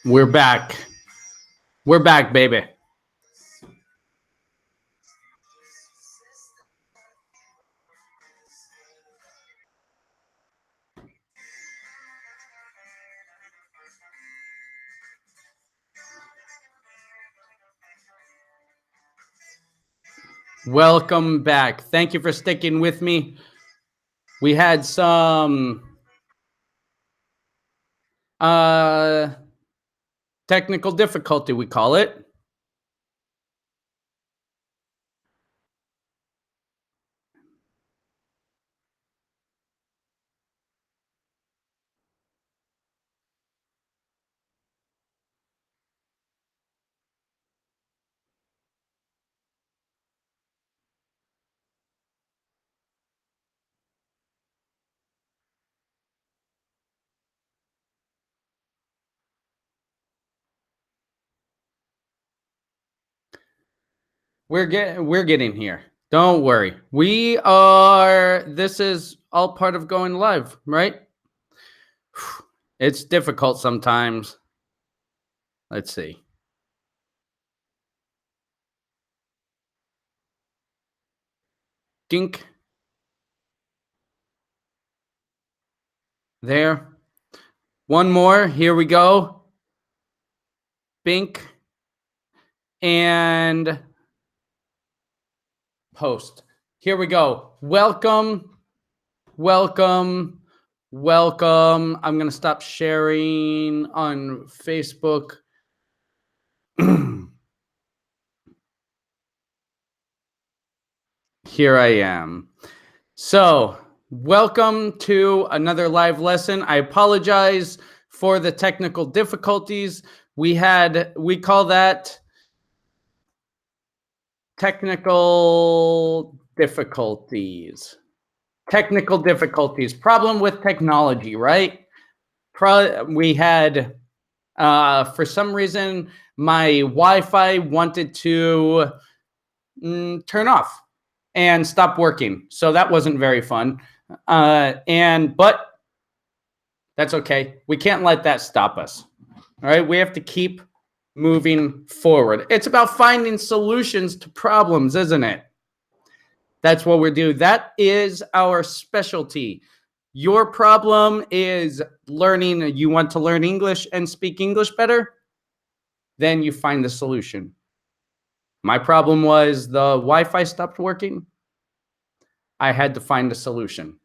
We're back. We're back, baby. Welcome back. Thank you for sticking with me. We had some technical difficulty, we call it. We're getting here. Don't worry. This is all part of going live, right? It's difficult sometimes. Let's see. Dink. There. One more. Here we go. Bink. And post. Here we go. Welcome. Welcome. Welcome. I'm going to stop sharing on Facebook. Here I am. So, welcome to another live lesson. I apologize for the technical difficulties. We call that technical difficulties. Technical difficulties. Problem with technology, right? We had, for some reason, my Wi-Fi wanted to turn off and stop working. So that wasn't very fun. But that's okay. We can't let that stop us. All right. We have to keep moving forward. It's about finding solutions to problems, isn't it? That's what we do. That is our specialty. Your problem is learning. You want to learn English and speak English better? Then you find the solution. My problem was the Wi-Fi stopped working. I had to find a solution,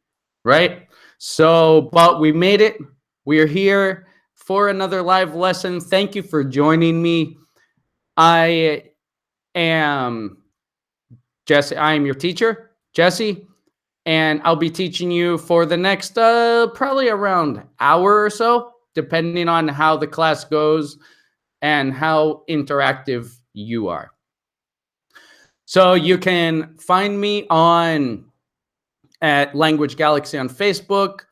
right? So, but we made it. We are here for another live lesson. Thank you for joining me. I am Jesse. I am your teacher, Jesse, and I'll be teaching you for the next probably around hour or so, depending on how the class goes and how interactive you are. So you can find me at Language Galaxy on Facebook,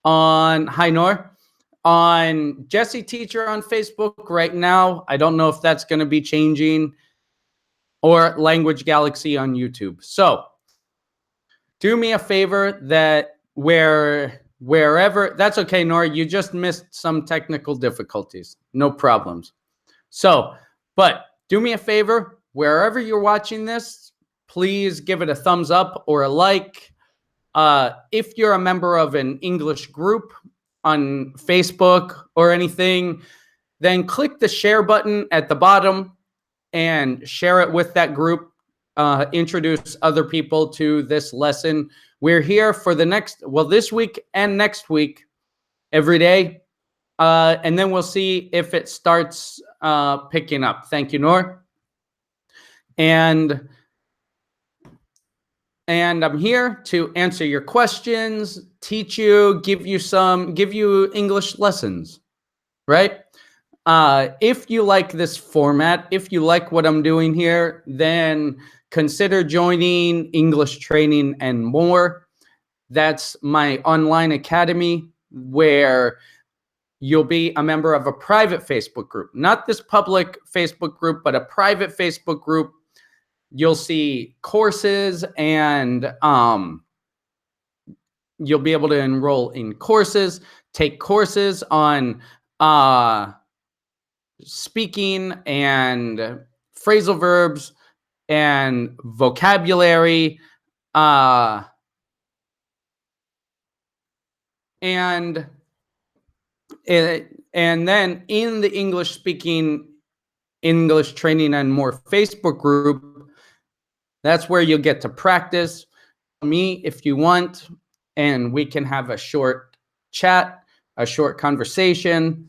on Nor, on Jesse Teacher on Facebook right now. I don't know if that's going to be changing, or Language Galaxy on YouTube. So do me a favor wherever, that's okay, Nora, you just missed some technical difficulties. No problems. So, but do me a favor, wherever you're watching this, please give it a thumbs up or a like. If you're a member of an English group on Facebook or anything, then click the share button at the bottom and share it with that group. Introduce other people to this lesson. We're here for this week and next week, every day. And then we'll see if it starts picking up. Thank you, Nor. And I'm here to answer your questions, teach you, give you English lessons, right? If you like this format, if you like what I'm doing here, then consider joining English Training and More. That's my online academy where you'll be a member of a private Facebook group, not this public Facebook group, but a private Facebook group. You'll see courses and you'll be able to enroll in courses, take courses on speaking and phrasal verbs and vocabulary, and then in the English speaking, English Training and More Facebook group, that's where you'll get to practice me if you want, and we can have a short chat, a short conversation.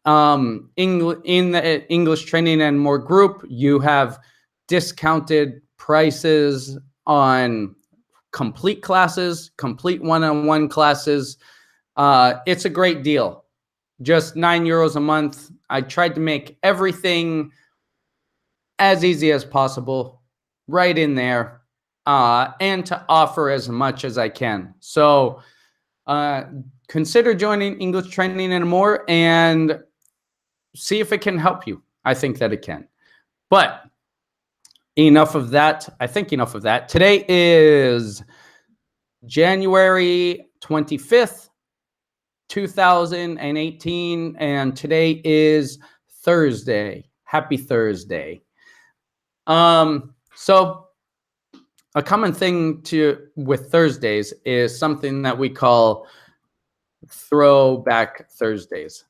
In the English Training and More group, you have discounted prices on complete classes, complete one-on-one classes. It's a great deal. Just €9 a month. I tried to make everything as easy as possible right in there, and to offer as much as I can. So consider joining English Training and More and see if it can help you. I think that it can. But enough of that. I think enough of that. Today is January 25th, 2018, and today is Thursday. Happy Thursday. So a common thing with Thursdays is something that we call Throwback Thursdays.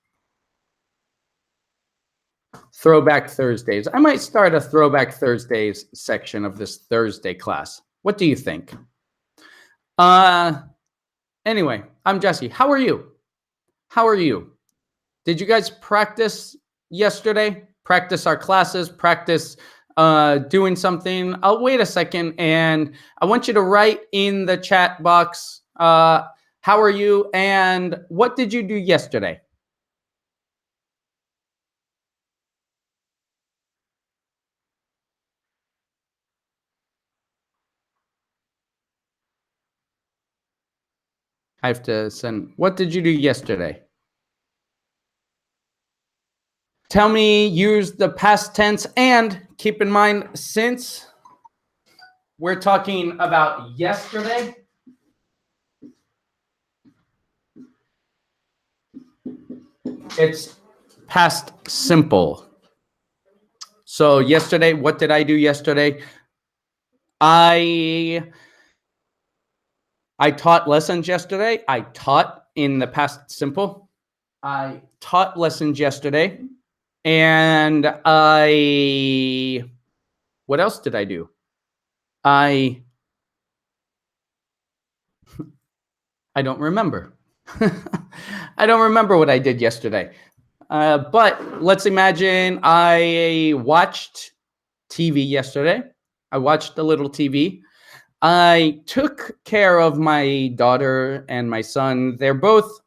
Throwback Thursdays. I might start a Throwback Thursdays section of this Thursday class. What do you think? Anyway, I'm Jesse. How are you? How are you? Did you guys practice yesterday? Practice our classes, practice doing something. I'll wait a second and I want you to write in the chat box, how are you and what did you do yesterday? I have to send, what did you do yesterday? Tell me, use the past tense, and keep in mind, since we're talking about yesterday, it's past simple. So yesterday, what did I do yesterday? I taught lessons yesterday. I taught in the past simple. I taught lessons yesterday. And what else did I do? I don't remember. I don't remember what I did yesterday. But let's imagine I watched TV yesterday. I watched a little TV. I took care of my daughter and my son. They're both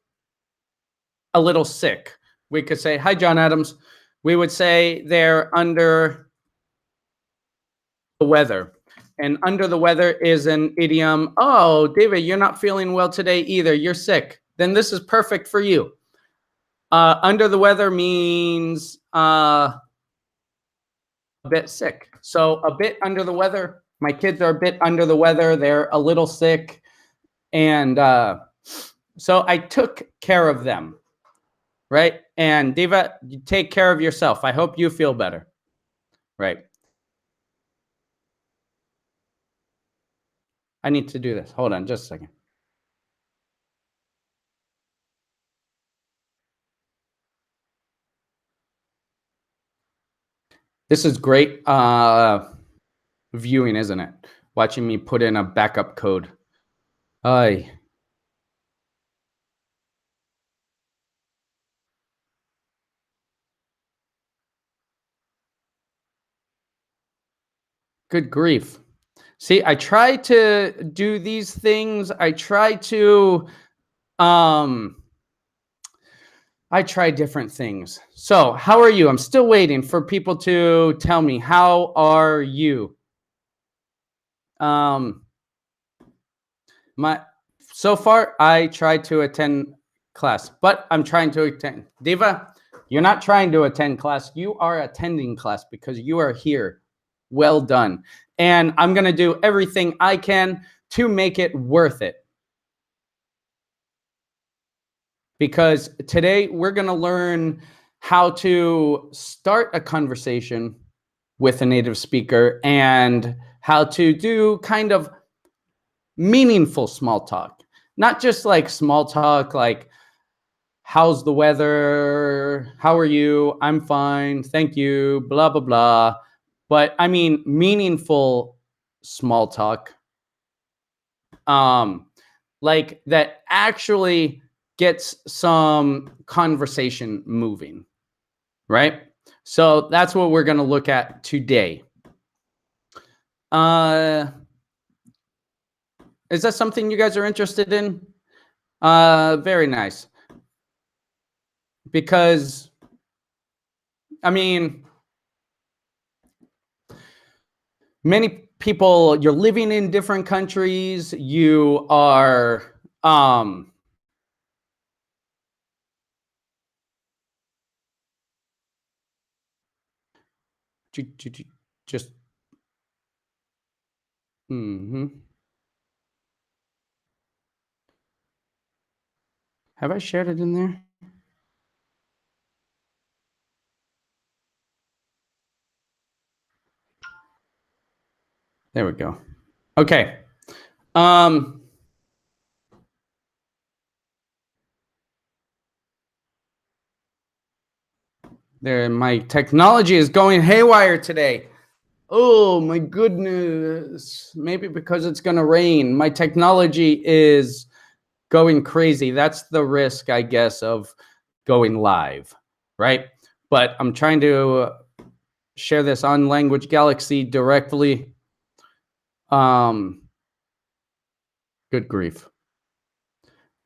a little sick. We could say, hi, John Adams. We would say they're under the weather. And under the weather is an idiom. Oh, David, you're not feeling well today either. You're sick. Then this is perfect for you. Under the weather means a bit sick. So a bit under the weather. My kids are a bit under the weather. They're a little sick. And so I took care of them. Right? And Diva, you take care of yourself. I hope you feel better. Right? I need to do this. Hold on just a second. This is great viewing, isn't it? Watching me put in a backup code. Ay. Good grief. See, I try to do these things. I try to I try different things. So, how are you? I'm still waiting for people to tell me, how are you? Um, my so far I try to attend class, but I'm trying to attend. Diva, you're not trying to attend class. You are attending class because you are here. Well done. And I'm going to do everything I can to make it worth it. Because today we're going to learn how to start a conversation with a native speaker and how to do kind of meaningful small talk. Not just like small talk, like, how's the weather? How are you? I'm fine. Thank you. Blah, blah, blah. But I mean, meaningful small talk. Um, like that actually gets some conversation moving, right? So that's what we're going to look at today. Is that something you guys are interested in? Very nice. Because, I mean, many people, you're living in different countries, you are, just, have I shared it in there? There we go. Okay. There, my technology is going haywire today. Oh my goodness. Maybe because it's going to rain. My technology is going crazy. That's the risk, I guess, of going live, right? But I'm trying to share this on Language Galaxy directly. Good grief.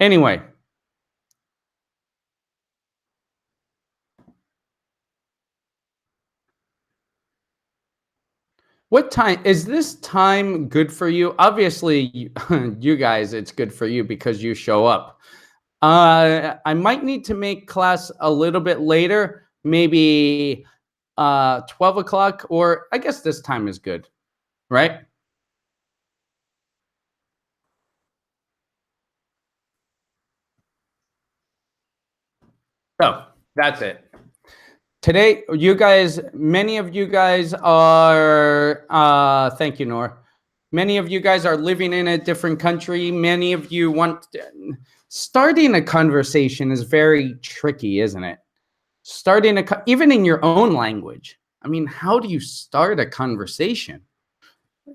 Anyway. What time is this time good for you? Obviously, you guys, it's good for you because you show up. I might need to make class a little bit later, maybe 12 o'clock, or I guess this time is good, right? So that's it. Today, you guys, many of you guys are, thank you, Nor. Many of you guys are living in a different country. Many of you want, starting a conversation is very tricky, isn't it? Starting even in your own language. I mean, how do you start a conversation?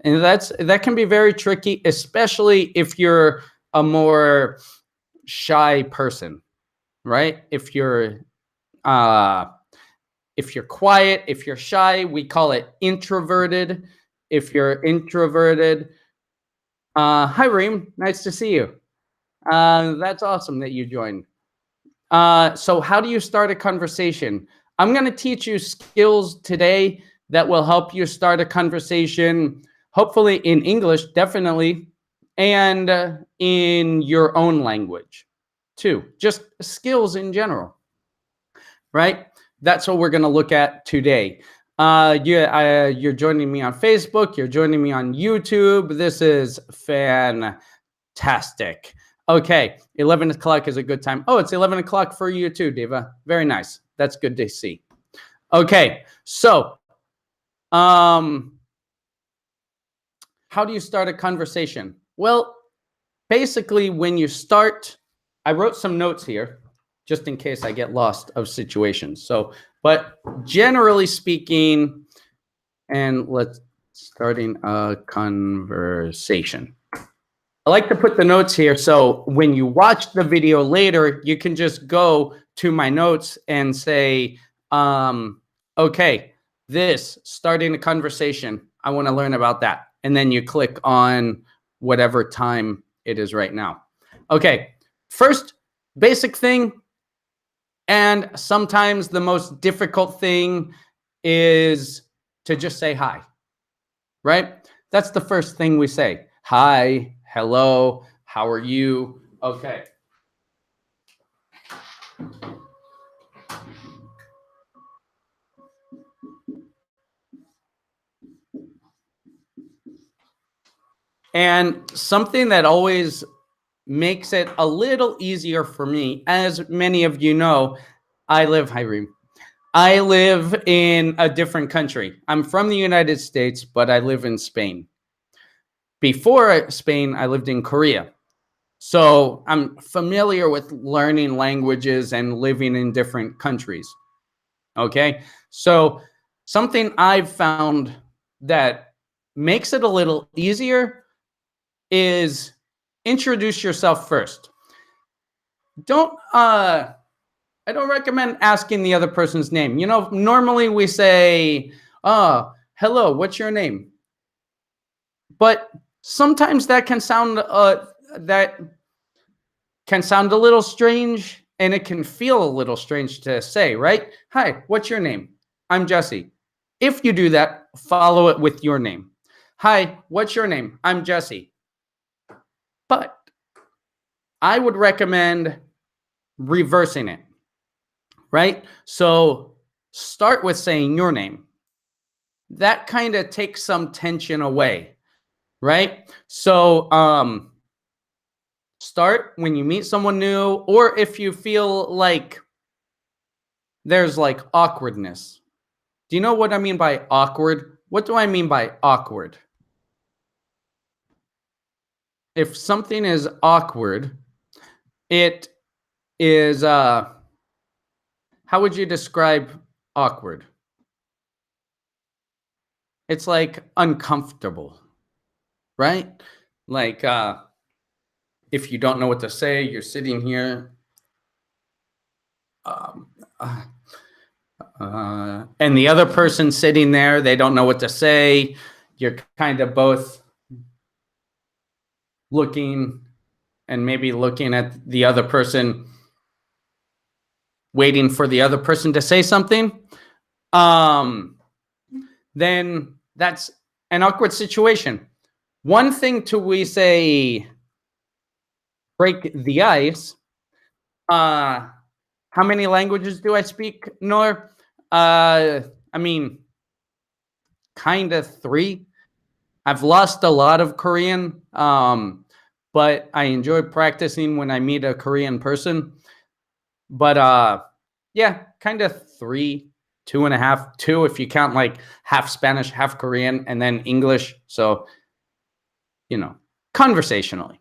And that can be very tricky, especially if you're a more shy person, right? Uh, if you're quiet, if you're shy, we call it introverted. If you're introverted, hi Reem, nice to see you. That's awesome that you joined. So how do you start a conversation? I'm going to teach you skills today that will help you start a conversation, hopefully in English, definitely, and in your own language too. Just skills in general, right? That's what we're going to look at today. You're joining me on Facebook. You're joining me on YouTube. This is fantastic. Okay, 11 o'clock is a good time. Oh, it's 11 o'clock for you too, Diva. Very nice. That's good to see. Okay, so how do you start a conversation? Well, basically when you start, I wrote some notes here just in case I get lost of situations. So, but generally speaking, and let's starting a conversation. I like to put the notes here so when you watch the video later, you can just go to my notes and say, okay, this, starting a conversation. I want to learn about that. And then you click on whatever time it is right now. Okay, first basic thing, And sometimes the most difficult thing is to just say hi, right? That's the first thing we say. Hi, hello, how are you? Okay. And something that always makes it a little easier for me, as many of you know, hi Reem. I live in a different country. I'm from the United States, but I live in Spain. Before Spain, I lived in Korea. So I'm familiar with learning languages and living in different countries. Okay. So something I've found that makes it a little easier is introduce yourself first. Don't I don't recommend asking the other person's name. You know, normally we say, hello, what's your name? But sometimes that can sound a little strange, and it can feel a little strange to say, right? Hi, what's your name? I'm Jesse. If you do that, follow it with your name. Hi, what's your name? I'm Jesse. But I would recommend reversing it, right? So start with saying your name. That kind of takes some tension away, right? So start when you meet someone new, or if you feel like there's like awkwardness. Do you know what I mean by awkward? What do I mean by awkward? If something is awkward, it is how would you describe awkward? It's like uncomfortable, right? Like if you don't know what to say, you're sitting here um, uh, and the other person sitting there, they don't know what to say. You're kind of both looking and maybe looking at the other person, waiting for the other person to say something. Then that's an awkward situation. One thing to we say break the ice. How many languages do I speak, Nor? I mean, kind of three. I've lost a lot of Korean, but I enjoy practicing when I meet a Korean person. But yeah, kind of three, two and a half, two if you count like half Spanish, half Korean, and then English. So, you know, conversationally.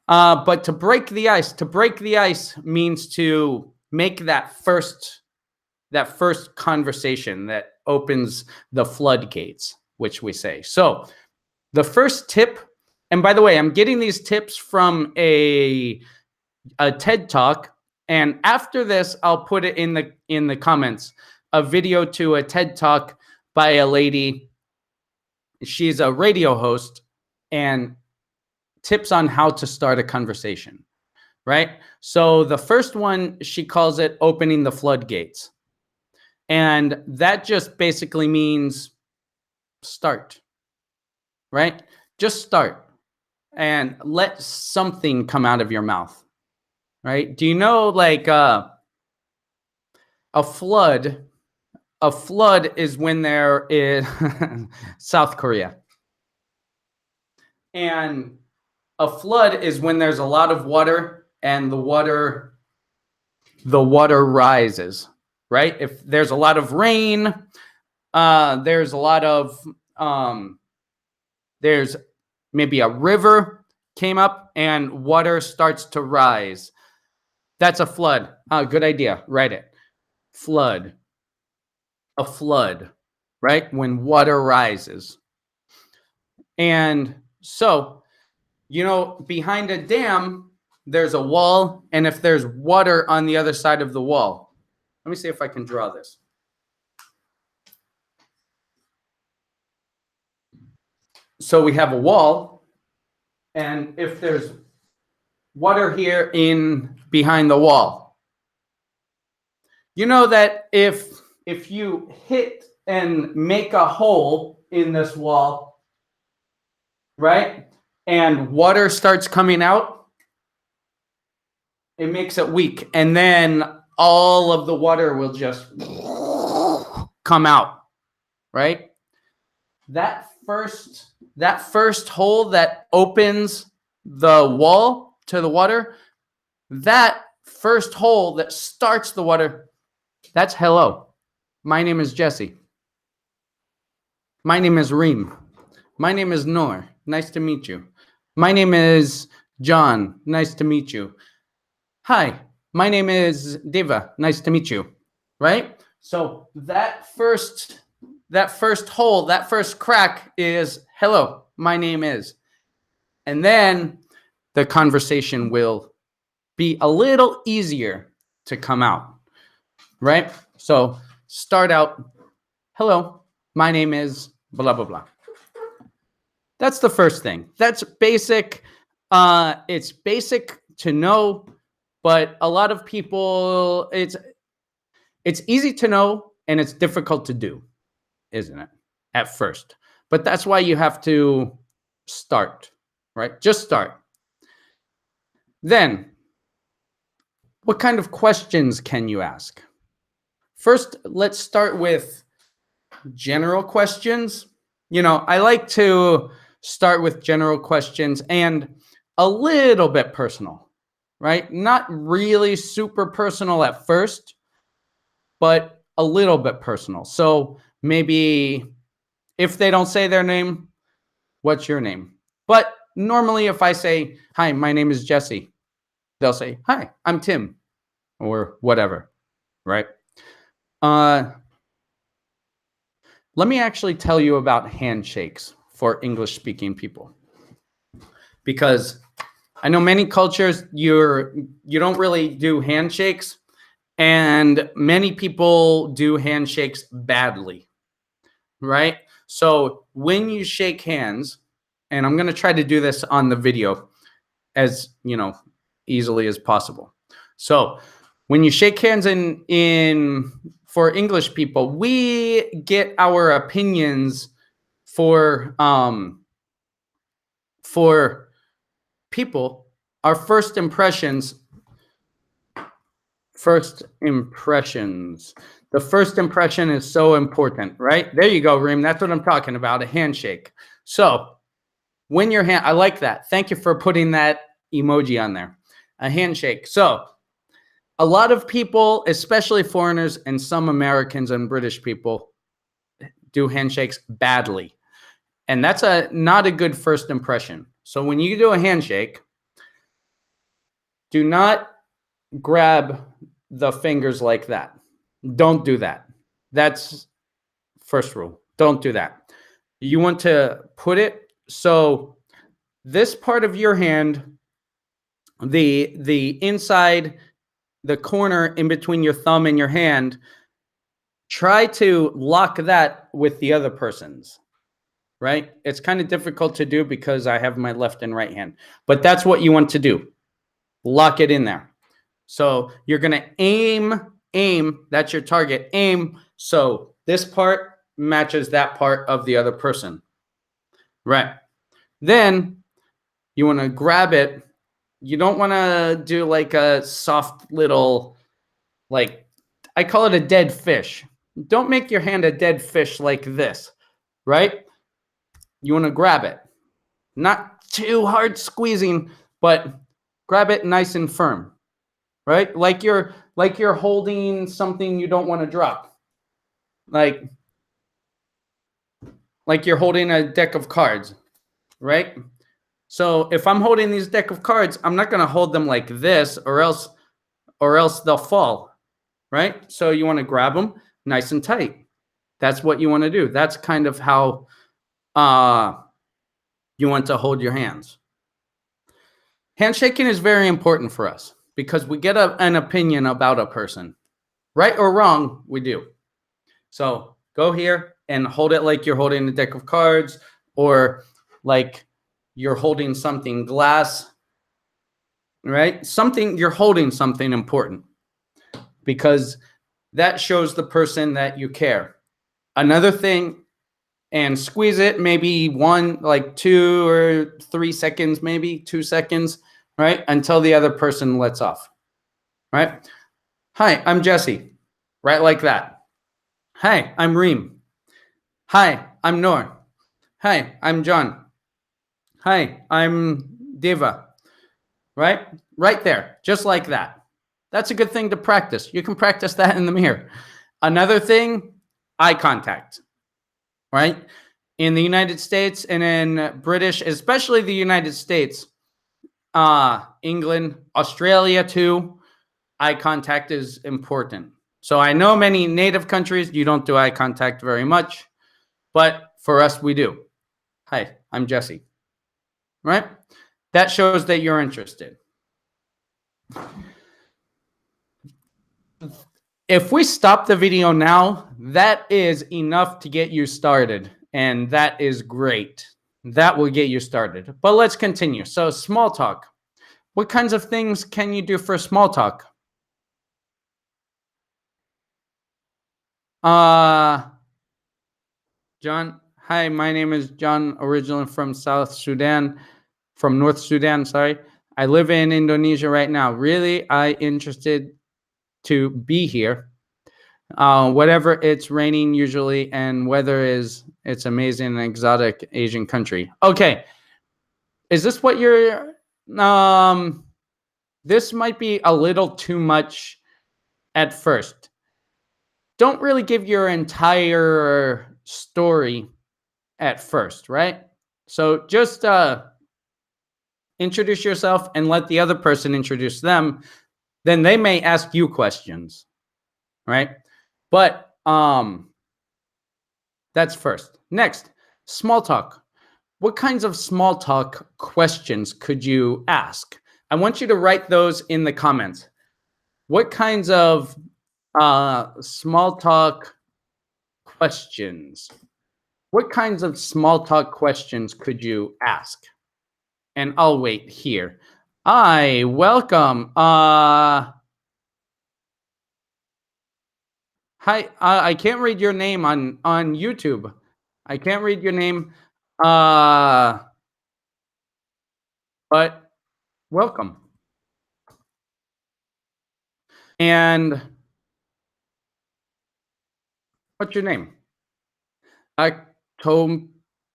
But to break the ice means to make that first conversation that opens the floodgates, which we say. So the first tip, and by the way, I'm getting these tips from a TED Talk, and after this, I'll put it in the comments, a video to a TED Talk by a lady. She's a radio host, and tips on how to start a conversation, right? So the first one, she calls it opening the floodgates. And that just basically means start, right? Just start and let something come out of your mouth, right? Do you know like a flood? A flood is when there is South Korea. And a flood is when there's a lot of water and the water rises, right? If there's a lot of rain, there's a lot of there's maybe a river came up and water starts to rise. That's a flood. Good idea. Write it. Flood. A flood, right? When water rises. And so, you know, behind a dam, there's a wall. And if there's water on the other side of the wall, let me see if I can draw this. So we have a wall. And if there's water here in behind the wall, You know that if you hit and make a hole in this wall, right? And water starts coming out, it makes it weak. And then all of the water will just come out, right? That first hole that opens the wall to the water, that first hole that starts the water, that's hello. My name is Jesse. My name is Reem. My name is Noor. Nice to meet you. My name is John. Nice to meet you. Hi, my name is Deva. Nice to meet you. Right? So that first hole, that first crack is hello, my name is. And then the conversation will be a little easier to come out. Right? So start out, hello, my name is blah, blah, blah. That's the first thing. That's basic. It's basic to know, but a lot of people, it's easy to know and it's difficult to do, isn't it? At first. But that's why you have to start, right? Just start. Then, what kind of questions can you ask? First, let's start with general questions. You know, I like to start with general questions and a little bit personal, right? Not really super personal at first, but a little bit personal. So maybe if they don't say their name, what's your name? But normally if I say, hi, my name is Jesse, they'll say, hi, I'm Tim, or whatever, right? Let me actually tell you about handshakes for English-speaking people, because I know many cultures you don't really do handshakes, and many people do handshakes badly, right? So when you shake hands, and I'm going to try to do this on the video as, easily as possible. So when you shake hands for English people, we get our opinions for people, our first impressions. The first impression is so important, right? There you go, Reem. That's what I'm talking about, a handshake. So when your hand, I like that. Thank you for putting that emoji on there. A handshake. So a lot of people, especially foreigners and some Americans and British people, do handshakes badly. And that's not a good first impression. So when you do a handshake, do not grab the fingers like that. Don't do that. That's first rule. Don't do that. You want to put it so this part of your hand, the inside, the corner in between your thumb and your hand, try to lock that with the other person's, right? It's kind of difficult to do because I have my left and right hand, but that's what you want to do. Lock it in there. So you're going to aim, that's your target, aim. So this part matches that part of the other person, right? Then you want to grab it. You don't want to do like a soft little, like, I call it a dead fish. Don't make your hand a dead fish like this, right? You want to grab it. Not too hard squeezing, but grab it nice and firm, right? Like you're holding something you don't want to drop. Like you're holding a deck of cards, right? So if I'm holding these deck of cards, I'm not going to hold them like this or else they'll fall, right? So you want to grab them nice and tight. That's what you want to do. That's kind of how you want to hold your hands. Handshaking is very important for us because we get an opinion about a person. Right or wrong, we do. So go here and hold it like you're holding a deck of cards or like you're holding something glass, right? You're holding something important because That shows the person that you care. Another thing, and squeeze it maybe like 2 or 3 seconds, maybe 2 seconds, right? Until the other person lets off, right? Hi, I'm Jesse, right? Like that. Hi, I'm Reem. Hi, I'm Nor. Hi, I'm John. Hi, I'm Deva, right? Right there, just like that. That's a good thing to practice. You can practice that in the mirror. Another thing, eye contact, right? In the United States and in British, especially the United States, England, Australia too, eye contact is important. So I know many native countries, you don't do eye contact very much, but for us, we do. Hi, I'm Jesse, right? That shows that you're interested. If we stop the video now, that is enough to get you started. And that is great. That will get you started. But let's continue. So small talk. What kinds of things can you do for small talk? John, hi, my name is John, originally from North Sudan, sorry. I live in Indonesia right now. Really, I interested to be here. Whatever, it's raining usually, and weather it's amazing and exotic Asian country. Okay, is this what you're? This might be a little too much at first. Don't really give your entire story at first, right? So just introduce yourself and let the other person introduce them. Then they may ask you questions, right? But that's first. Next, small talk. What kinds of small talk questions could you ask? I want you to write those in the comments. What kinds of small talk questions? What kinds of small talk questions could you ask? And I'll wait here. Hi, welcome. Hi, I can't read your name on YouTube. I can't read your name. Uh, but welcome. And what's your name? October.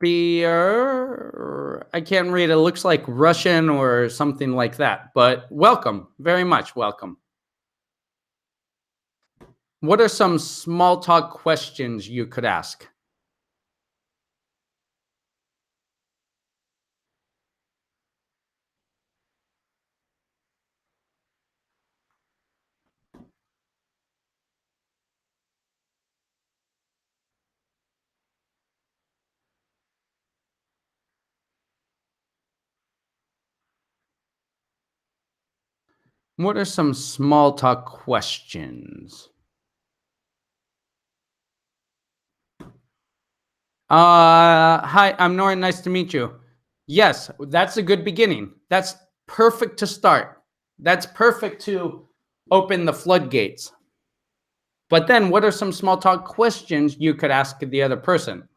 I can't read. It looks like Russian or something like that. But welcome, very much welcome. What are some small talk questions you could ask? What are some small talk questions? Hi, I'm Nora. Nice to meet you. Yes, that's a good beginning. That's perfect to start. That's perfect to open the floodgates. But then, what are some small talk questions you could ask the other person?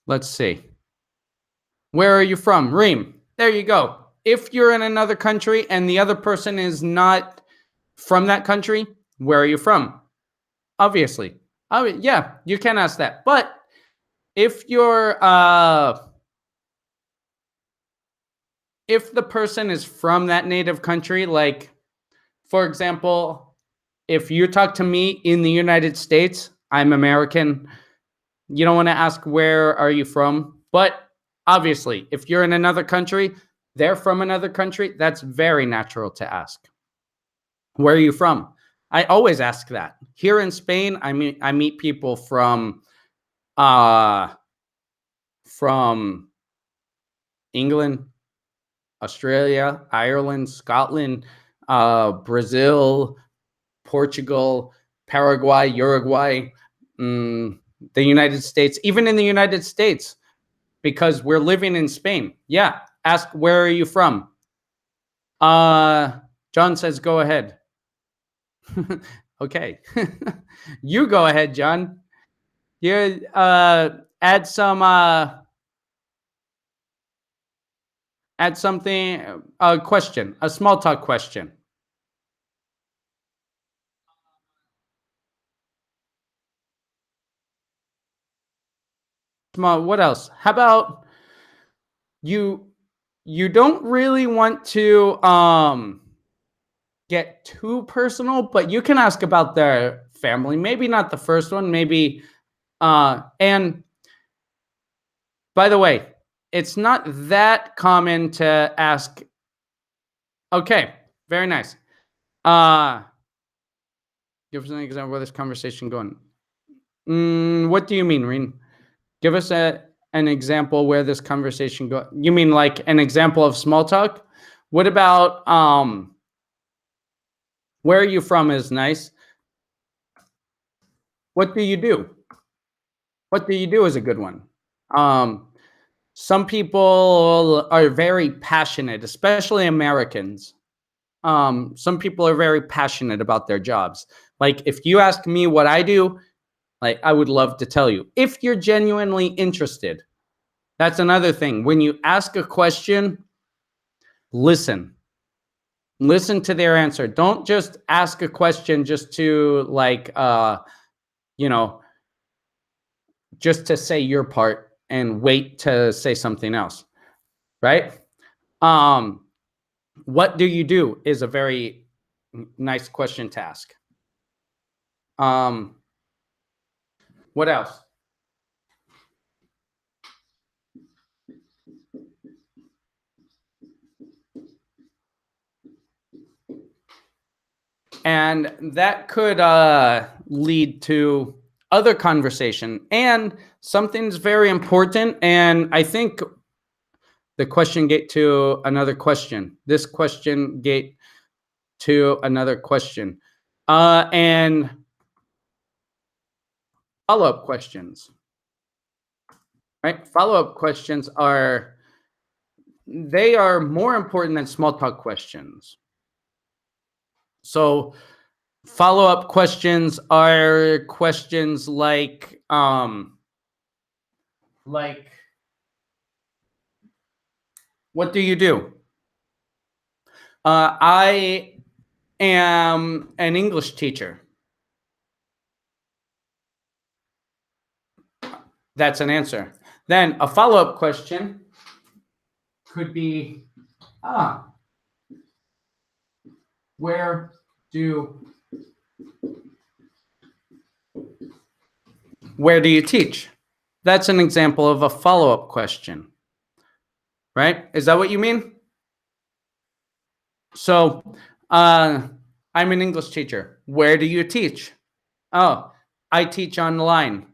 Let's see. Where are you from? Reem. There you go. If you're in another country and the other person is not from that country, where are you from? Obviously. Oh, yeah, you can ask that. But if if the person is from that native country, like for example, if you talk to me in the United States, I'm American. You don't want to ask where are you from, but obviously, if you're in another country, they're from another country, that's very natural to ask. Where are you from? I always ask that. Here in Spain, I meet people uh from England, Australia, Ireland, Scotland, Brazil, Portugal, Paraguay, Uruguay, the United States, even in the United States, because we're living in Spain. Yeah. Ask, where are you from? John says, go ahead. Okay. You go ahead, John. You add something, a question, a small talk question. Small, what else? How about you you don't really want to get too personal, but you can ask about their family. Maybe not the first one, maybe and by the way, it's not that common to ask. Okay, very nice. Give us an example where this conversation going. What do you mean, Reen? Give us an example where this conversation go. You mean like an example of small talk? What about where are you from is nice. What do you do? What do you do is a good one. Um, some people are very passionate, especially Americans. Some people are very passionate about their jobs. Like if you ask me what I do, like I would love to tell you if you're genuinely interested. That's another thing. When you ask a question, listen. Listen to their answer. Don't just ask a question just to like you know, just to say your part and wait to say something else, right? Um what do you do is a very nice question to ask. Um what else? And that could lead to other conversation and something's very important, and I think the question gate to another question, this question gate to another question, and follow-up questions, right? Follow-up questions are, they are more important than small talk questions. So follow-up questions are questions like what do you do? I am an English teacher. That's an answer. Then a follow-up question could be, ah, where do where do you teach? That's an example of a follow-up question, right? Is that what you mean? So, I'm an English teacher. Where do you teach? Oh, I teach online.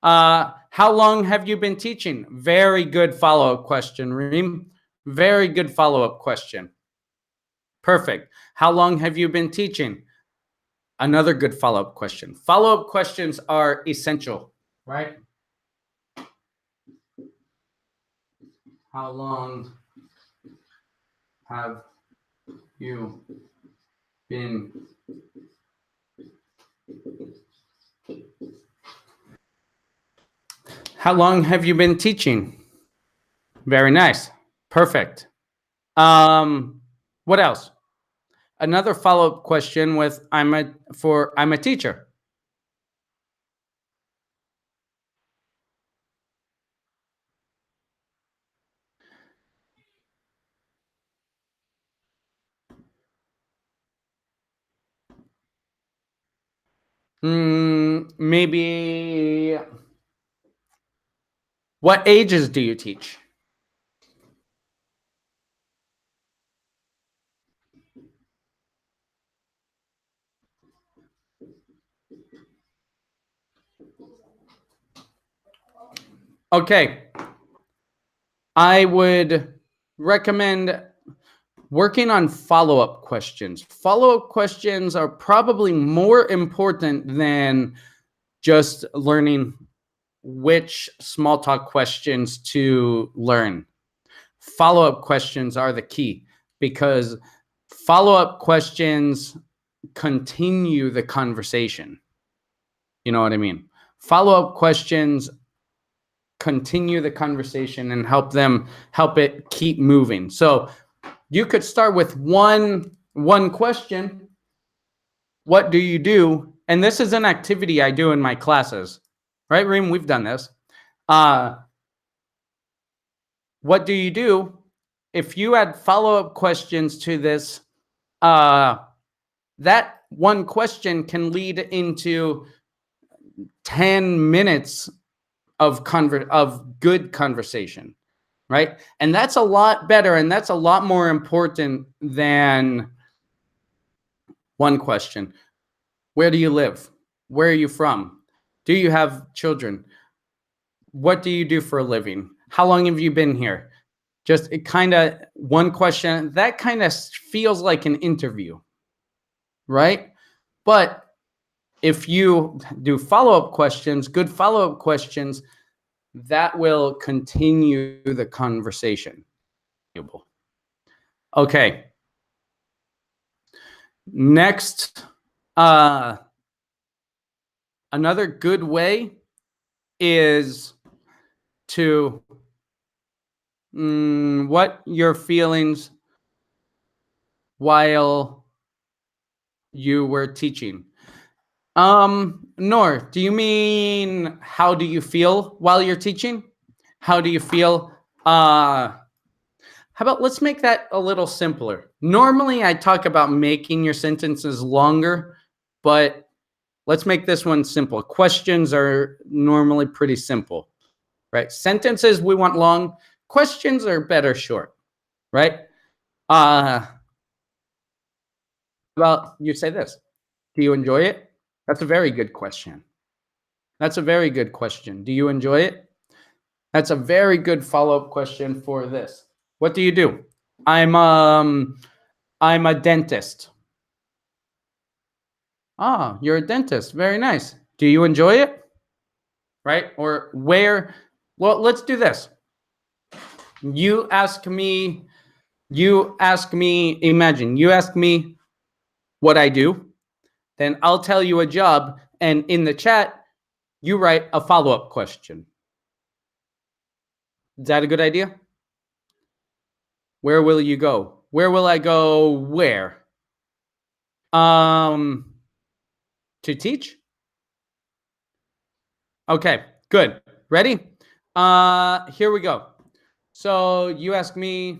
How long have you been teaching? Very good follow-up question, Reem. Very good follow-up question. Perfect. How long have you been teaching? Another good follow-up question. Follow-up questions are essential, right? How long have you been How long have you been teaching? Very nice. Perfect. What else? Another follow-up question with I'm a teacher. Maybe what ages do you teach? Okay. I would recommend Working on follow-up questions. Follow-up questions are probably more important than just learning which small talk questions to learn. Follow-up questions are the key because follow-up questions continue the conversation. You know what I mean? Follow-up questions continue the conversation and help it keep moving. So you could start with one question. What do you do? And this is an activity I do in my classes, right, Reem? We've done this. What do you do? If you add follow-up questions to this, that one question can lead into 10 minutes of good conversation, right? And that's a lot better, and that's a lot more important than one question. Where do you live? Where are you from? Do you have children? What do you do for a living? How long have you been here? Just kind of one question. That kind of feels like an interview, right? But if you do follow-up questions, good follow-up questions, that will continue the conversation. Okay. Next, another good way is to what your feelings while you were teaching. Noor, do you mean how do you feel while you're teaching? How do you feel? How about let's make that a little simpler. Normally I talk about making your sentences longer, but let's make this one simple. Questions are normally pretty simple, right? Sentences we want long. Questions are better short, right? Well, you say this. Do you enjoy it? That's a very good question. That's a very good question. Do you enjoy it? That's a very good follow-up question for this. What do you do? I'm a dentist. Ah, you're a dentist. Very nice. Do you enjoy it? Right? Or where? Well, let's do this. You ask me, imagine, you ask me what I do, then I'll tell you a job, and in the chat, you write a follow-up question. Is that a good idea? Where will you go? Where will I go? Where? To teach? Okay, good. Ready? Here we go. So you ask me,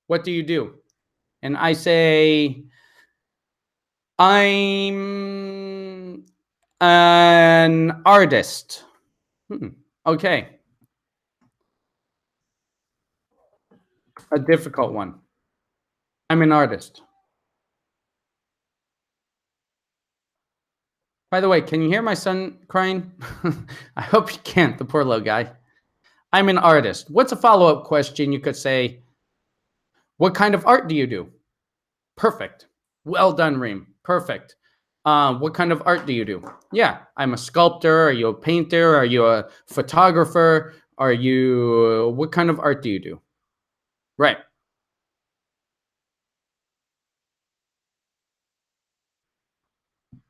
what do you do? And I say, I'm an artist. Okay. A difficult one. I'm an artist. By the way, can you hear my son crying? I hope you can't, the poor little guy. I'm an artist. What's a follow-up question? You could say, what kind of art do you do? Perfect. Well done, Reem. Perfect. What kind of art do you do? Yeah, I'm a sculptor. Are you a painter? Are you a photographer? What kind of art do you do? Right.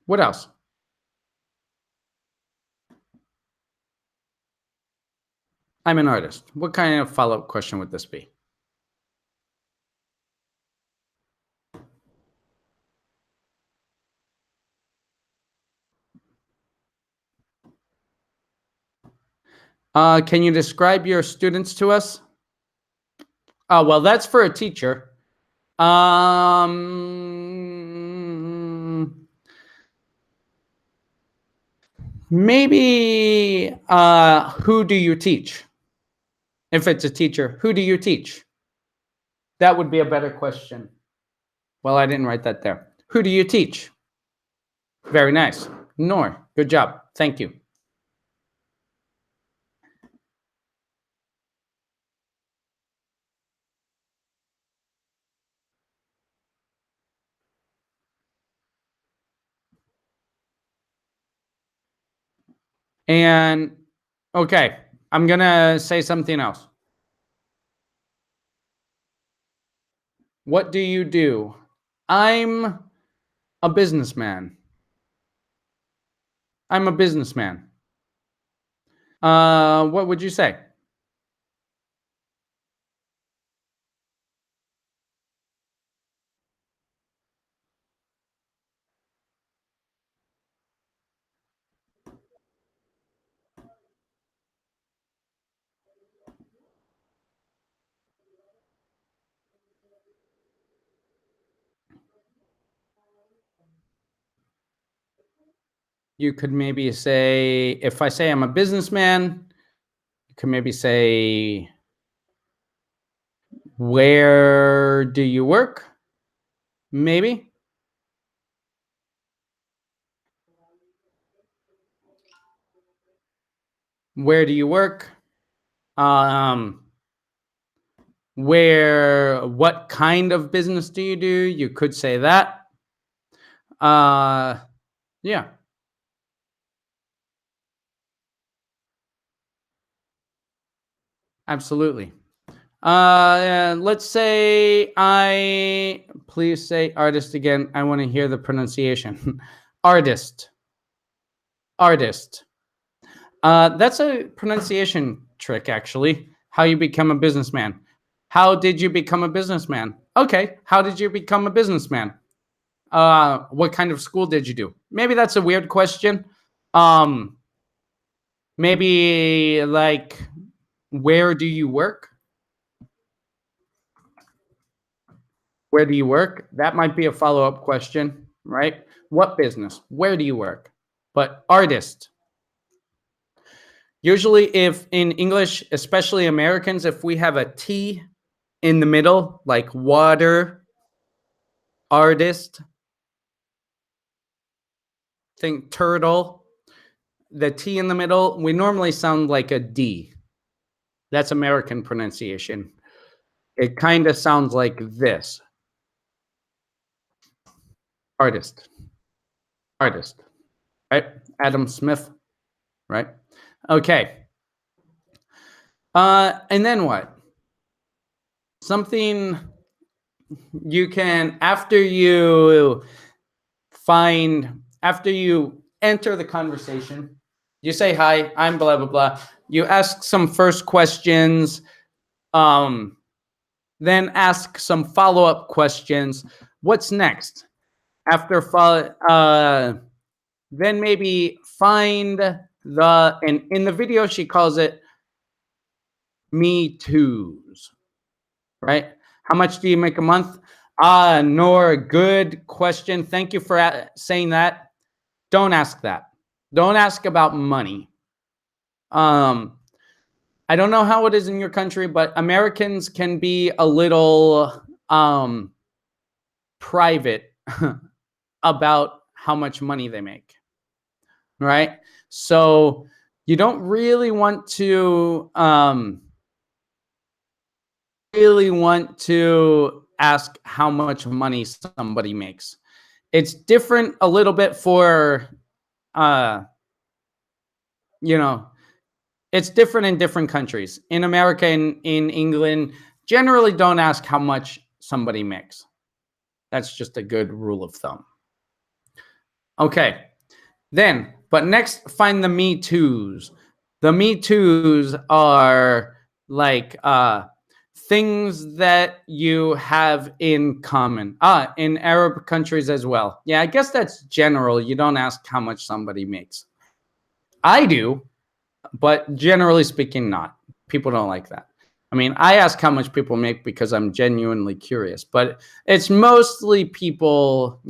What else? I'm an artist. What kind of follow-up question would this be? Can you describe your students to us? Oh, well, that's for a teacher. Maybe who do you teach? If it's a teacher, who do you teach? That would be a better question. Well, I didn't write that there. Who do you teach? Very nice. Noor, good job. Thank you. And okay, I'm going to say something else. What do you do? I'm a businessman. I'm a businessman. What would you say? You could maybe say, if I say I'm a businessman, you could maybe say, where do you work? Maybe. Where do you work? Um, what kind of business do you do? You could say that. Uh, yeah, absolutely. Let's say please say artist again. I want to hear the pronunciation. Artist, artist. That's a pronunciation trick, actually. How you become a businessman. How did you become a businessman? Okay, how did you become a businessman? What kind of school did you do? Maybe that's a weird question. Um, maybe like, where do you work? Where do you work? That might be a follow up question, right? What business? Where do you work? But artist. Usually, if in English, especially Americans, if we have a T in the middle, like water, artist, think turtle, the T in the middle, we normally sound like a D. That's American pronunciation. It kind of sounds like this: artist, artist, right? Adam Smith, right? Okay. And then what? Something you can, after you enter the conversation, you say, hi, I'm blah, blah, blah. You ask some first questions, um, then ask some follow-up questions. What's next? After then maybe find and in the video, she calls it me too's, right? How much do you make a month? Nor, good question. Thank you for saying that. Don't ask that. Don't ask about money. Um, I don't know how it is in your country, but Americans can be a little private about how much money they make, right? So you don't really want to ask how much money somebody makes. It's different a little bit for uh you know, it's different in different countries. In America and in England, generally don't ask how much somebody makes. That's just a good rule of thumb. Okay. But next, find the me too's. The me too's are like things that you have in common. In Arab countries as well. Yeah, I guess that's general. You don't ask how much somebody makes. I do, but generally speaking, not. People don't like that. I mean, I ask how much people make because I'm genuinely curious, but it's mostly people,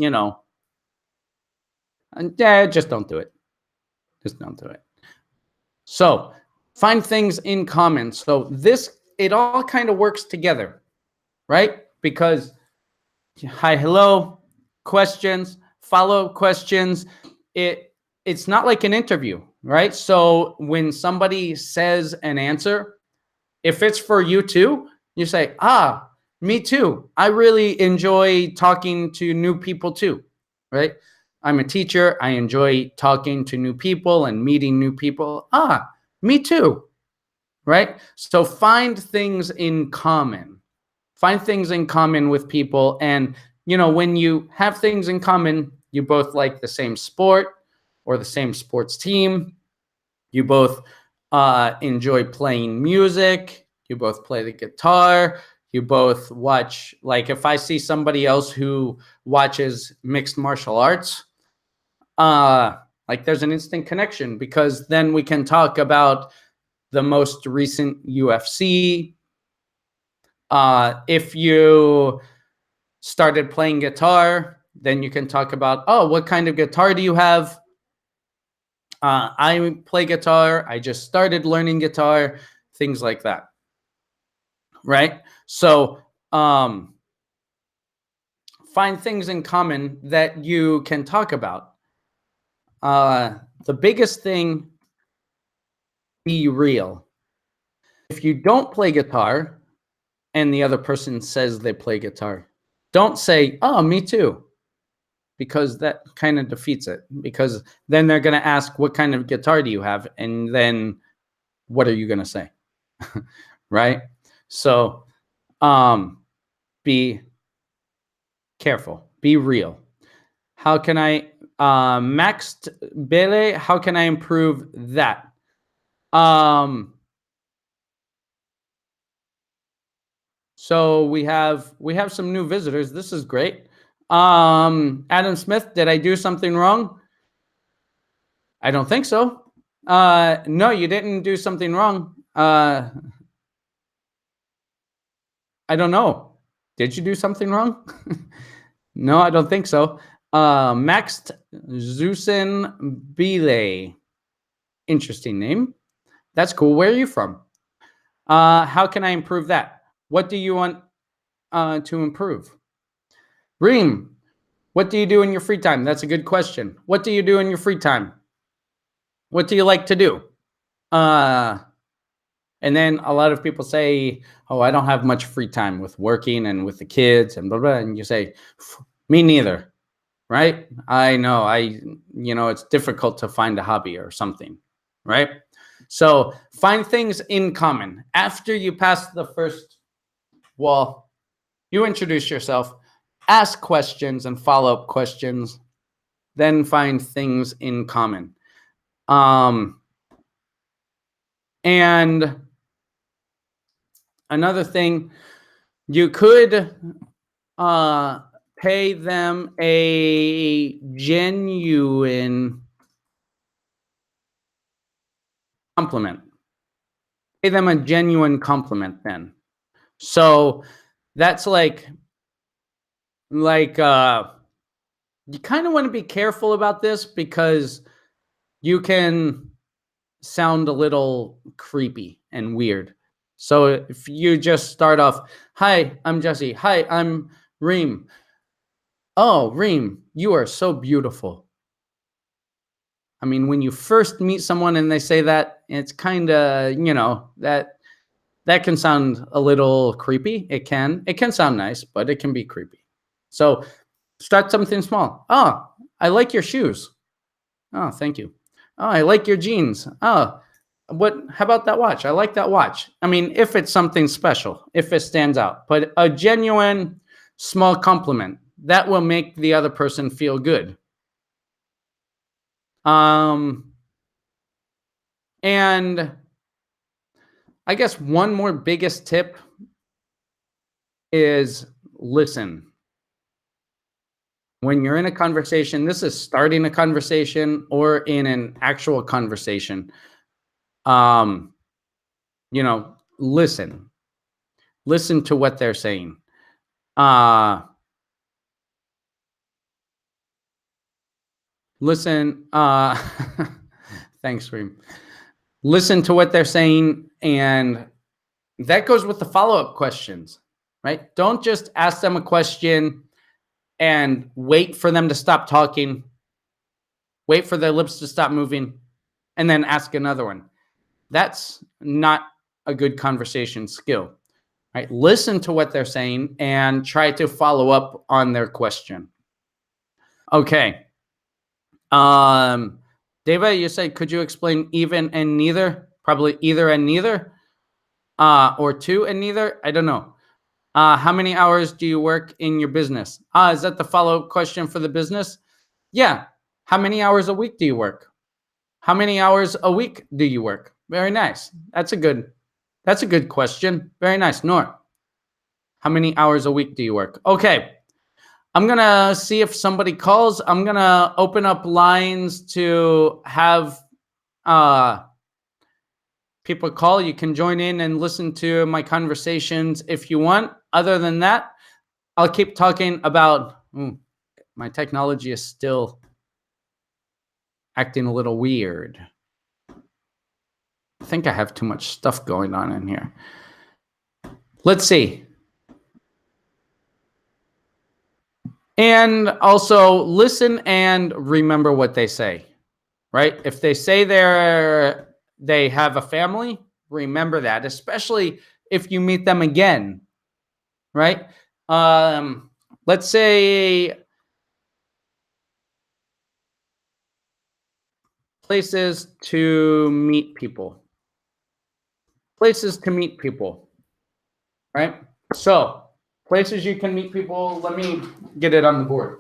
and just don't do it. Just don't do it. So find things in common. So it all kind of works together, right? Because hi, hello, questions, follow-up questions. It's not like an interview, right? So when somebody says an answer, if it's for you too, you say, me too. I really enjoy talking to new people too, right? I'm a teacher. I enjoy talking to new people and meeting new people. Ah, me too. Right? So find things in common. Find things in common with people. And, when you have things in common, you both like the same sport or the same sports team. You both enjoy playing music. You both play the guitar. You both watch, like if I see somebody else who watches mixed martial arts, uh, like there's an instant connection because then we can talk about the most recent UFC. If you started playing guitar, then you can talk about, oh, what kind of guitar do you have? I play guitar. I just started learning guitar, things like that. Right? So, find things in common that you can talk about. The biggest thing, be real. If you don't play guitar and the other person says they play guitar, don't say, oh, me too, because that kind of defeats it. Because then they're going to ask, what kind of guitar do you have? And then what are you going to say? Right? So, be careful, be real. How can I, maxed Bele, how can I improve that? So we have some new visitors. This is great. Adam Smith, did I do something wrong? I don't think so. No, you didn't do something wrong. I don't know. Did you do something wrong? No, I don't think so. Max Zeusen Bile. Interesting name. That's cool. Where are you from? How can I improve that? What do you want to improve? Reem, what do you do in your free time? That's a good question. What do you do in your free time? What do you like to do? And then a lot of people say, oh, I don't have much free time with working and with the kids and blah, blah. And you say, me neither. Right? I know. It's difficult to find a hobby or something. Right? So find things in common. After you pass the first wall, you introduce yourself, ask questions and follow-up questions, then find things in common. And another thing, you could pay them a genuine compliment. Pay them a genuine compliment then. So that's like you kind of want to be careful about this because you can sound a little creepy and weird. So if you just start off, hi, I'm Jesse. Hi, I'm Reem. Oh, Reem, you are so beautiful. I mean, when you first meet someone and they say that, it's kind of, that can sound a little creepy. It can sound nice, but it can be creepy. So start something small. Oh, I like your shoes. Oh, thank you. Oh, I like your jeans. Oh, how about that watch? I like that watch. I mean, if it's something special, if it stands out, but a genuine small compliment that will make the other person feel good. And I guess one more biggest tip is listen. When you're in a conversation, this is starting a conversation or in an actual conversation. Listen. Listen to what they're saying. Listen. Thanks, Reem. Listen to what they're saying, and that goes with the follow-up questions, right? Don't just ask them a question and wait for them to stop talking, wait for their lips to stop moving, and then ask another one. That's not a good conversation skill, right? Listen to what they're saying and try to follow up on their question. Okay. Um, Deva, you said, could you explain even and neither? Probably either and neither, or two and neither. I don't know. How many hours do you work in your business? Is that the follow-up question for the business? Yeah. How many hours a week do you work? How many hours a week do you work? Very nice. That's a good question. Very nice. Nor, how many hours a week do you work? Okay. I'm going to see if somebody calls. I'm going to open up lines to have people call. You can join in and listen to my conversations if you want. Other than that, I'll keep talking about my technology is still acting a little weird. I think I have too much stuff going on in here. Let's see. And also listen and remember what they say, right? If they say they have a family, remember that, especially if you meet them again, right? Let's say places to meet people. Places to meet people, right? So, places you can meet people. Let me get it on the board.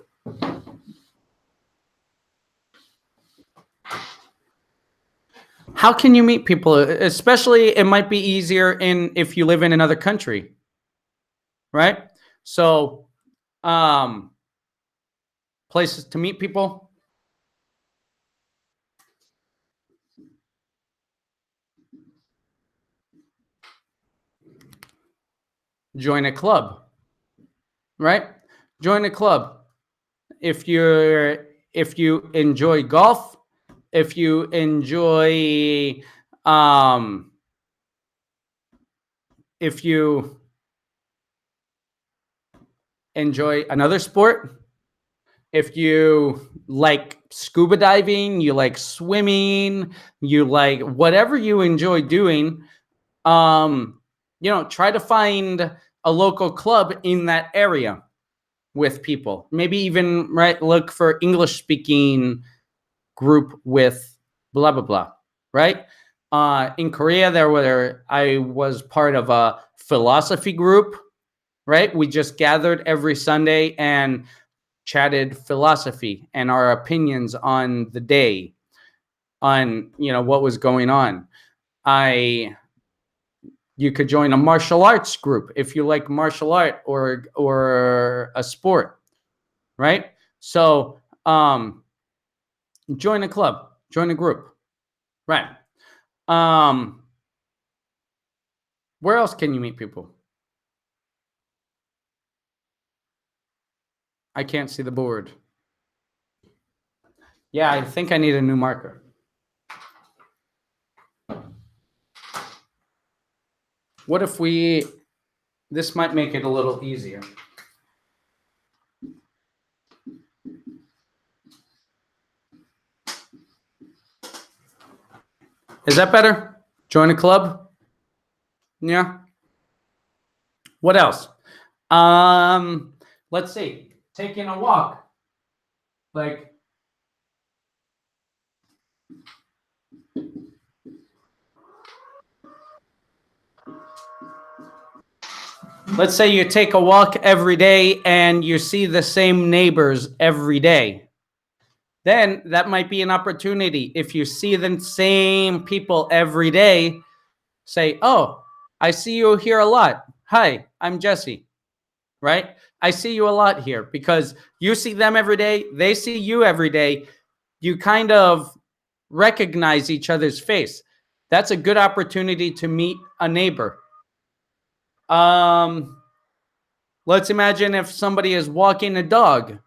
How can you meet people? Especially, it might be easier if you live in another country, right? So, places to meet people. Join a club, right? Join a club. If you enjoy golf, if you enjoy if you enjoy another sport, if you like scuba diving, you like swimming, you like whatever you enjoy doing, try to find a local club in that area with people. Maybe even look for English speaking group with blah blah blah, right? In Korea, I was part of a philosophy group, right? We just gathered every Sunday and chatted philosophy and our opinions on the day, on what was going on. You could join a martial arts group if you like martial art or a sport, right? So join a club, join a group, right? Where else can you meet people? I can't see the board. Yeah, I think I need a new marker. What if this might make it a little easier. Is that better? Join a club? Yeah. What else? Let's see. Taking a walk. Like, let's say you take a walk every day and you see the same neighbors every day. Then that might be an opportunity. If you see the same people every day, say, oh, I see you here a lot. Hi, I'm Jesse, right? I see you a lot here because you see them every day. They see you every day. You kind of recognize each other's face. That's a good opportunity to meet a neighbor. Let's imagine if somebody is walking a dog.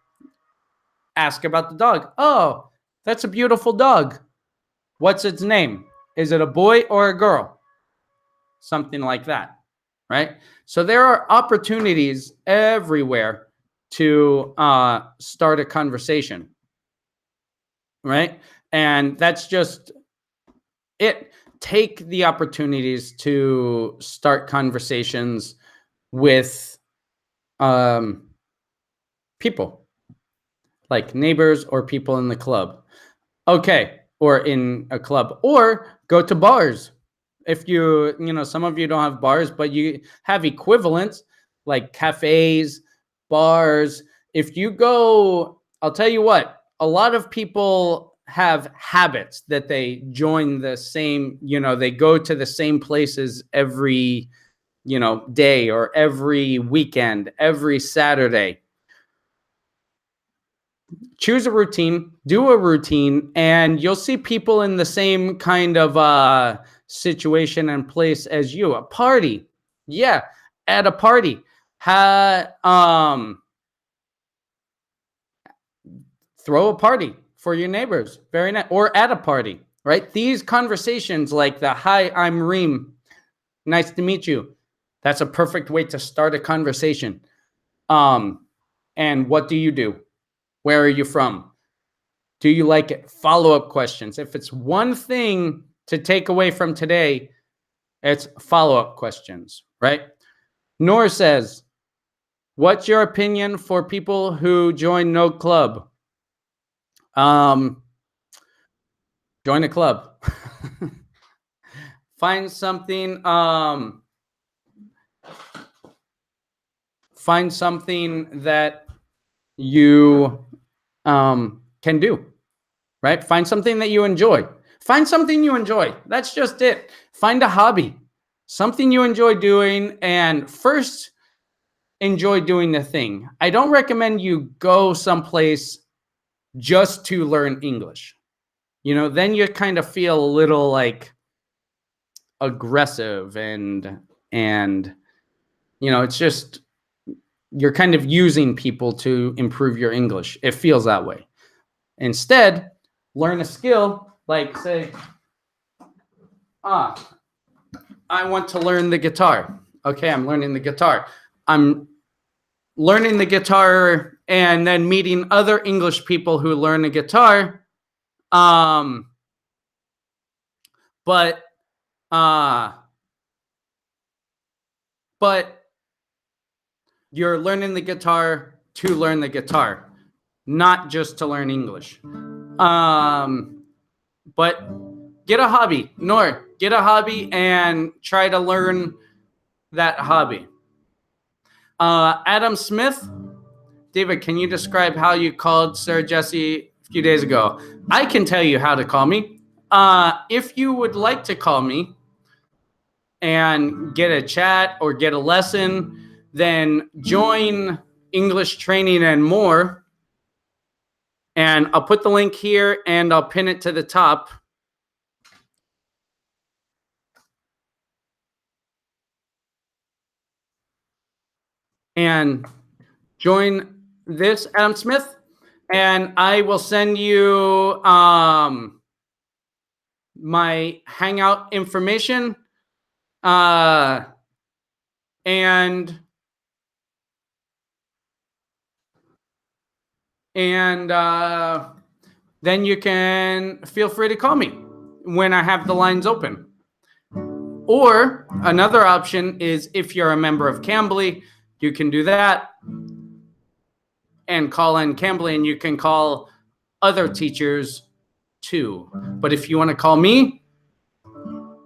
Ask about the dog. Oh, that's a beautiful dog. What's its name? Is it a boy or a girl? Something like that, right? So there are opportunities everywhere to start a conversation, right? And that's just it. Take the opportunities to start conversations with people. like neighbors or people in the club. Okay, or in a club, or go to bars. If some of you don't have bars, but you have equivalents like cafes, bars. If you go, I'll tell you what, a lot of people have habits that they join the same, they go to the same places every, day or every weekend, every Saturday. Choose a routine, do a routine, and you'll see people in the same kind of situation and place as you. A party, yeah, at a party, throw a party for your neighbors. Very nice, or at a party, right? These conversations, like the "Hi, I'm Reem, nice to meet you." That's a perfect way to start a conversation. And what do you do? Where are you from? Do you like it? Follow-up questions. If it's one thing to take away from today, it's follow-up questions, right? Noor says, what's your opinion for people who join no club? Join a club. Find something that you can do, right? Find something that you enjoy. Find something you enjoy. That's just it. Find a hobby, something you enjoy doing, and first enjoy doing the thing. I don't recommend you go someplace just to learn English. Then you kind of feel a little like aggressive and it's just you're kind of using people to improve your English. It feels that way. Instead, learn a skill, like say, I want to learn the guitar. Okay, I'm learning the guitar. I'm learning the guitar and then meeting other English people who learn the guitar. But you're learning the guitar to learn the guitar, not just to learn English. But get a hobby. Noor, get a hobby and try to learn that hobby. Adam Smith, David, can you describe how you called Sarah Jesse a few days ago? I can tell you how to call me. If you would like to call me and get a chat or get a lesson, then join English Training and More. And I'll put the link here and I'll pin it to the top. And join this, Adam Smith, and I will send you my Hangout information. And then you can feel free to call me when I have the lines open. Or another option is if you're a member of Cambly, you can do that and call in Cambly, and you can call other teachers too. But if you want to call me,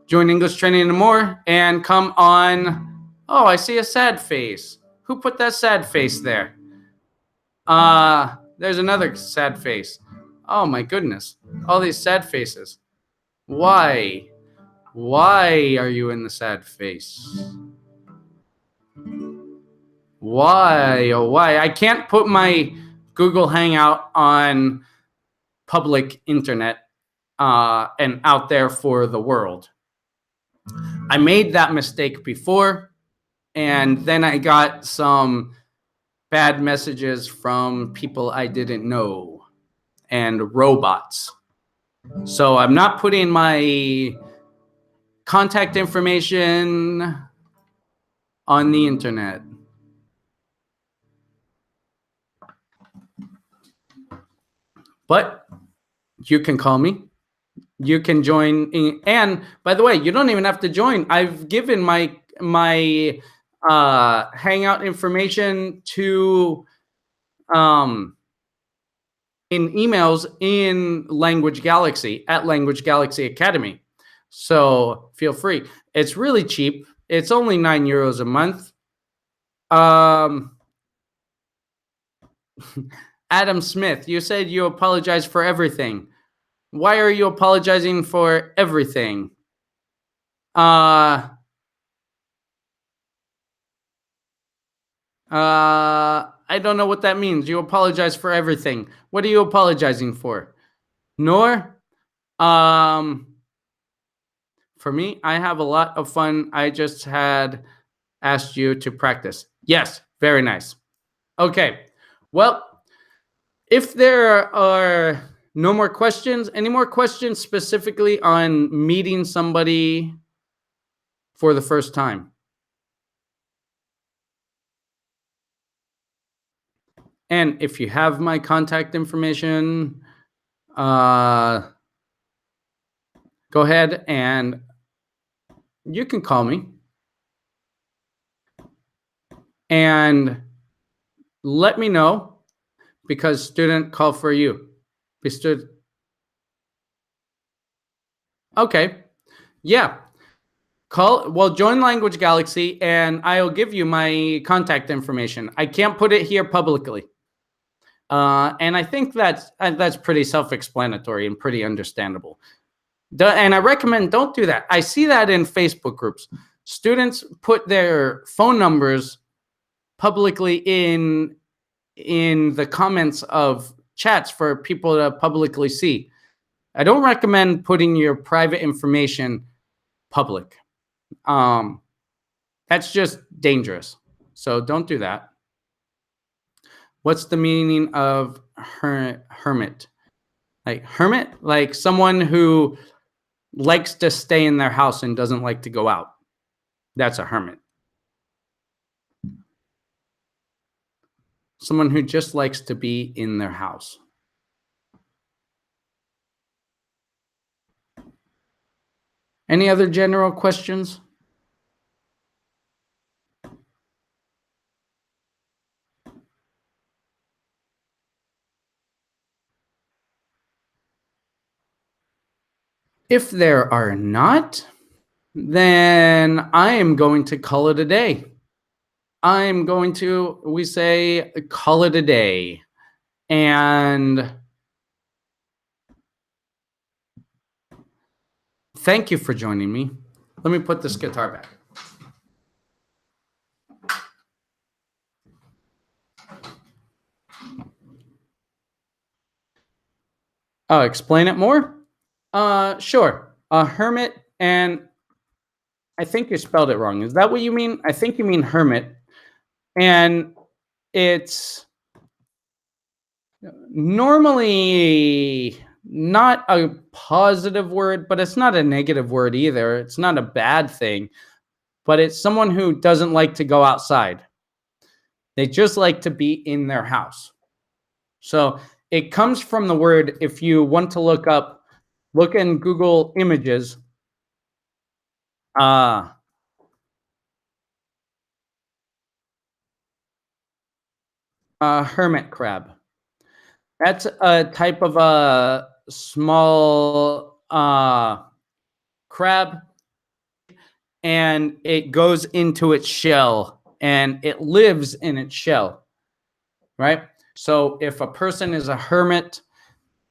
join English Training and More and come on. Oh, I see a sad face. Who put that sad face there? There's another sad face. Oh my goodness. All these sad faces. Why? Why are you in the sad face? Why? Oh, why? I can't put my Google Hangout on public internet and out there for the world. I made that mistake before, and then I got some bad messages from people I didn't know and robots. So I'm not putting my contact information on the internet. But you can call me. You can join in, and by the way, you don't even have to join. I've given my Hangout information to in emails in Language Galaxy at Language Galaxy Academy. So feel free. It's really cheap. It's only €9 a month. Um, Adam Smith, you said you apologize for everything. Why are you apologizing for everything? Uh, I don't know what that means. You apologize for everything. What are you apologizing for? Nor, um, for me, I have a lot of fun. I just had asked you to practice. Yes, very nice. Okay. Well, if there are no more questions, any more questions specifically on meeting somebody for the first time? And if you have my contact information, uh, go ahead and you can call me and let me know because student call for you. Okay. Yeah. Join Language Galaxy and I'll give you my contact information. I can't put it here publicly. And I think that's pretty self-explanatory and pretty understandable. And I recommend don't do that. I see that in Facebook groups. Students put their phone numbers publicly in the comments of chats for people to publicly see. I don't recommend putting your private information public. That's just dangerous. So don't do that. What's the meaning of hermit? Like hermit, like someone who likes to stay in their house and doesn't like to go out. That's a hermit. Someone who just likes to be in their house. Any other general questions? If there are not, then I am going to call it a day. I'm going to, we say, call it a day. And thank you for joining me. Let me put this guitar back. Oh, explain it more? Sure. A hermit, and I think you spelled it wrong. Is that what you mean? I think you mean hermit. And it's normally not a positive word, but it's not a negative word either. It's not a bad thing, but it's someone who doesn't like to go outside. They just like to be in their house. So it comes from the word, if you want to look in Google Images. Hermit crab. That's a type of a small crab, and it goes into its shell and it lives in its shell, right? So if a person is a hermit,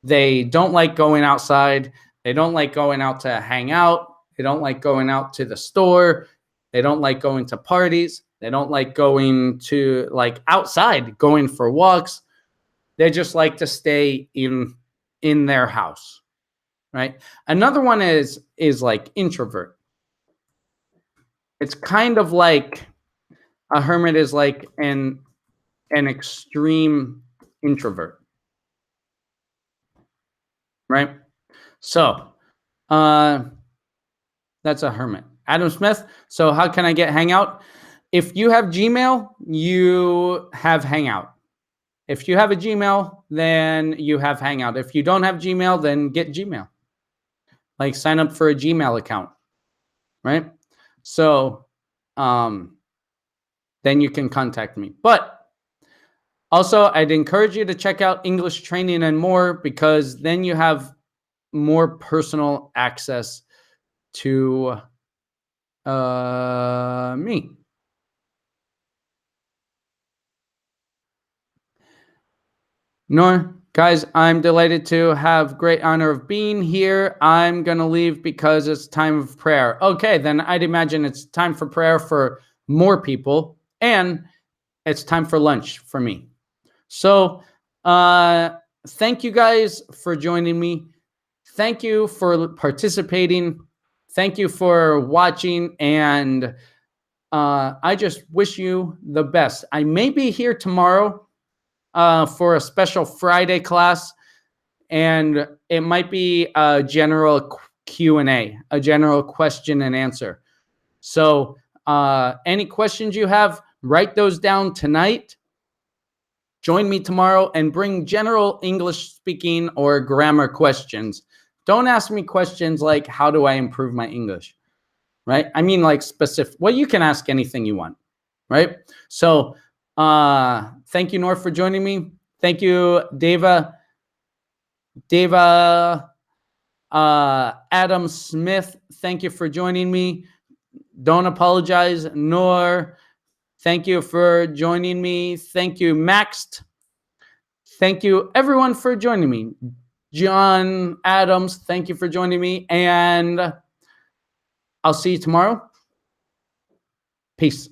they don't like going outside. They don't like going out to hang out. They don't like going out to the store. They don't like going to parties. They don't like going to like outside, going for walks. They just like to stay in their house, right? Another one is like introvert. It's kind of like a hermit is like an extreme introvert, right? So, that's a hermit. Adam Smith. So how can I get Hangout? If you have Gmail, you have Hangout. If you have a Gmail, then you have Hangout. If you don't have Gmail, then get Gmail. Like sign up for a Gmail account, right? So then you can contact me. But Also, I'd encourage you to check out English Training and More, because then you have more personal access to me. No, guys, I'm delighted to have great honor of being here. I'm going to leave because it's time of prayer. Okay, then I'd imagine it's time for prayer for more people, and it's time for lunch for me. So, thank you guys for joining me. Thank you for participating. Thank you for watching. And I just wish you the best. I may be here tomorrow for a special Friday class, and it might be a general Q&A, a general question and answer. So any questions you have, write those down tonight. Join me tomorrow and bring general English speaking or grammar questions. Don't ask me questions like, how do I improve my English? Right? I mean, like specific. Well, you can ask anything you want. Right? So thank you, Nor, for joining me. Thank you, Deva Adam Smith. Thank you for joining me. Don't apologize, Nor. Thank you for joining me. Thank you, Maxed. Thank you, everyone, for joining me. John Adams, thank you for joining me. And I'll see you tomorrow. Peace.